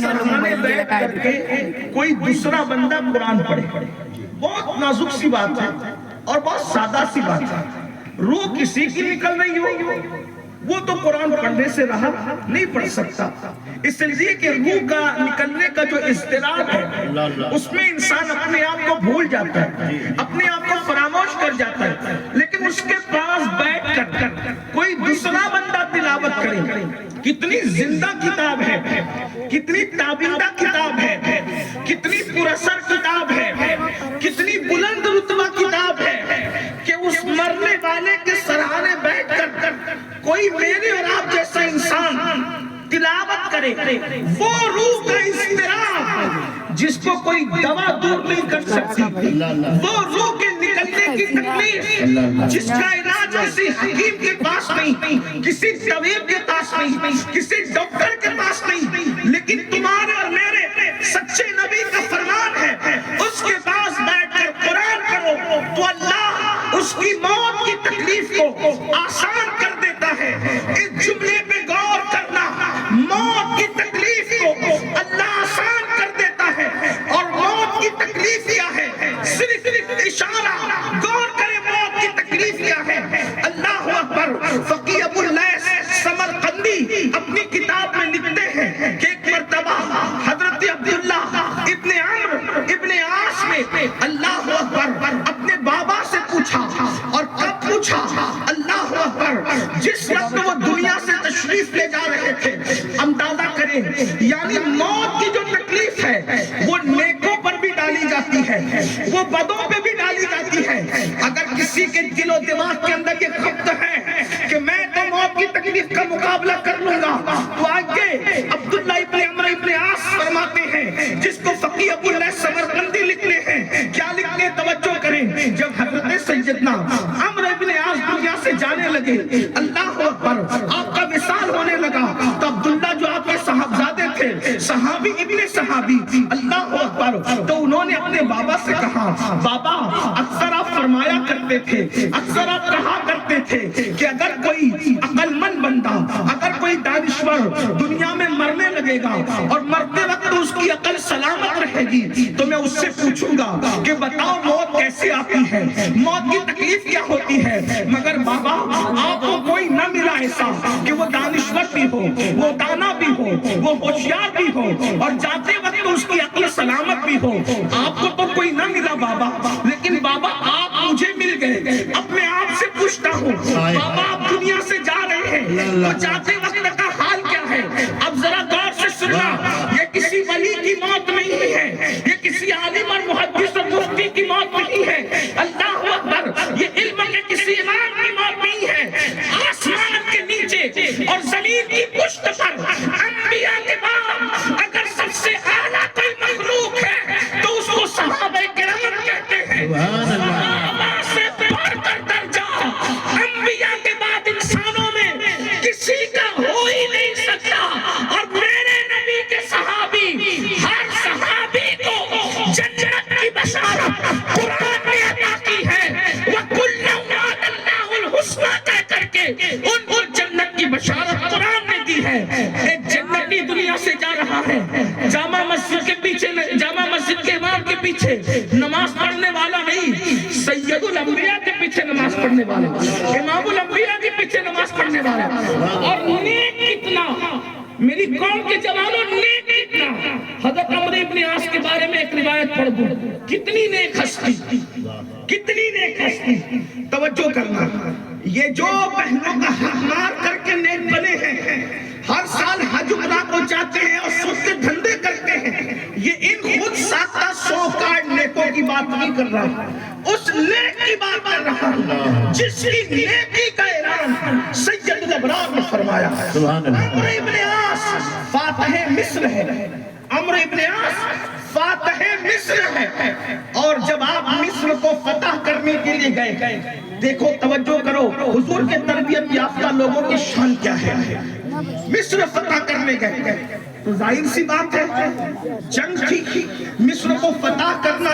سامنے بیٹھ کر کے کوئی دوسرا بندہ قرآن پڑھے، بہت نازک سی بات ہے اور بہت سادہ سی بات ہے. روح کسی کی نکل رہی ہو وہ تو قرآن پڑھنے سے رہا نہیں پڑھ سکتا، اس لیے کہ روح کا نکلنے کا جو اضطراب ہے اس میں انسان اپنے آپ کو بھول جاتا ہے، اپنے آپ کو فراموش کر جاتا ہے. لیکن اس کے پاس بیٹھ کر کوئی دوسرا بندہ تلاوت کرے، کتنی زندہ کتاب ہے، کتنی تابندہ کتاب ہے، کتنی پراثر کتاب ہے، کتنی بلند رتبہ کتاب ہے کہ اس مرنے والے کے سرانے بیٹھ کر کوئی میرے اور آپ جیسا انسان تلاوت کرے. وہ روح کا اضطراب جس کو کوئی دوا دور نہیں کر سکتی، وہ روح کے نکلنے کی تکلیف جس کا علاج کسی حکیم کے پاس نہیں، کسی طبیب کے پاس نہیں، کسی ڈاکٹر کے پاس نہیں، لیکن تمہارے اور میرے سچے نبی کا فرمان ہے اس کے پاس بیٹھ کر قرآن کرو تو اللہ اس کی موت کی تکلیف کو آسان کر دیتا ہے. اس جملے پہ غور کرنا، موت کی تکلیف کو اللہ آسان کر دیتا ہے. اور موت کی تکلیف کیا ہے؟ صرف اشارہ، غور کریں موت کی تکلیف کیا ہے. اللہ اکبر. فقیہ ابو اللیث سمرقندی اپنی کتاب میں لکھتے ہیں کہ ایک مرتبہ حضرت عبداللہ ابن عمرو ابن عاص نے اللہ اکبر اپنے بابا سے پوچھا. اور کب پوچھا؟ اللہ اکبر جس وقت وہ دنیا سے تشریف لے جا رہے تھے. اندازہ کریں، یعنی موت کی جو تکلیف ہے وہ نیکوں پر بھی ڈالی جاتی ہے، وہ بدوں پہ بھی ڈالی جاتی ہے. اگر کسی کے دل و دماغ کے اندر یہ خبت ہے کہ میں تو موت کی تکلیف کا مقابلہ کر لوں گا تو آگے عبداللہ ابن عمرو ابن عاص فرماتے ہیں جس کو فقیہ ابو اللیث سمرقندی لکھتے ہیں. کیا لکھتے ہیں؟ توجہ کریں. جب حضرت سیدنا عمرو ابن عاص دنیا سے جانے لگے، اللہ اکبر آپ کا وصال ہونے لگا، تو عبداللہ جو آپ کے صحابزادے تھے، صحابی ابن صحابی، اللہ اکبر، تو انہوں نے اپنے بابا سے کہا، بابا اکثر آپ فرمایا کرتے تھے، اکثر آپ کہا کرتے تھے کہ اگر کوئی عقل مند بندہ، اگر کوئی دانشور دنیا میں مرنے لگے گا اور مرتے وقت اس کی عقل سلامت رہے گی تو میں اس سے پوچھوں گا کہ بتاؤ موت کیسے آتی ہے، موت کی تکلیف کیا ہوتی ہے. مگر بابا آپ کو کوئی نہ ملا ایسا کہ وہ دانشور بھی ہو، وہ دانا بھی ہو، وہ ہوشیار بھی ہو اور جاتے وقت اس کی عقل سلامت بھی ہو. آپ کو تو کوئی نہ ملا بابا، لیکن بابا آپ مجھے مل گئے. اب میں آپ سے پوچھتا ہوں بابا آپ دنیا سے جا رہے ہیں تو جاتے وقت کا حال کیا ہے؟ اب ذرا غور سے سننا، یہ کسی ولی کی موت نہیں ہے، یہ کسی عالم اور محدث اور مفتی کی موت نہیں ہے، اللہ اکبر، یہ علم کے کسی امام کی موت نہیں ہے. آسمان کے نیچے اور زمین کی پشت پر انبیاء کے بعد اگر سب سے اعلیٰ کوئی مخلوق ہے تو اس کو صحابہ کرام کہتے ہیں. صحابہ سے بڑھ کر درجہ انبیاء کے بعد انسانوں میں کسی کا ہو ہی نہیں سکتا. اور میرے نبی کے صحابی، ہر صحابی کو جنت کی بشارت قرآن نے عطا کی ہے. وَكُلًّا وَعَدَ اللَّهُ الْحُسْنَىٰ کہہ کر کے ان کو جنت کی بشارت قرآن نے دی ہے. ایک جنتی دنیا سے جا رہا ہے، جامع مسجد کے پیچھے، جامع مسجد کے امام کے پیچھے نماز پڑھنے والا نہیں، سید الانبیاء کے پیچھے نماز پڑھنے والا، امام الانبیاء کے پیچھے نماز پڑھنے والا. اور نیک کتنا، میری قوم کے جوانوں، نیک کتنا. حضرت عمرو ابن عاص کے بارے میں ایک روایت پڑھ دوں، کتنی نیک ہستی، کتنی نیک ہستی. توجہ کرنا، یہ جو بہنوں کا حق مار کر کے نیک بنے ہیں، ہر سال حج عمرہ کو جاتے ہیں اور سود کے دھندے کرتے ہیں، یہ ان خود ساختہ سوکارڈ نیکوں کی بات نہیں کر رہا، اس نیک کی بات کر رہا ہوں جس کی نیکی کا اعلان سید الابرار نے فرمایا. عمرو ابن عاص فاتح مصر ہے، عمرو ابن عاص فاتح مصر ہے. اور جب آپ مصر کو فتح کرنے کے لیے گئے، دیکھو توجہ کرو، حضور کے تربیت یافتہ لوگوں کی شان کیا ہے. مصر فتح کرنے گئے تو ظاہر سی بات ہے جنگ تھی، مصر کو فتح کرنا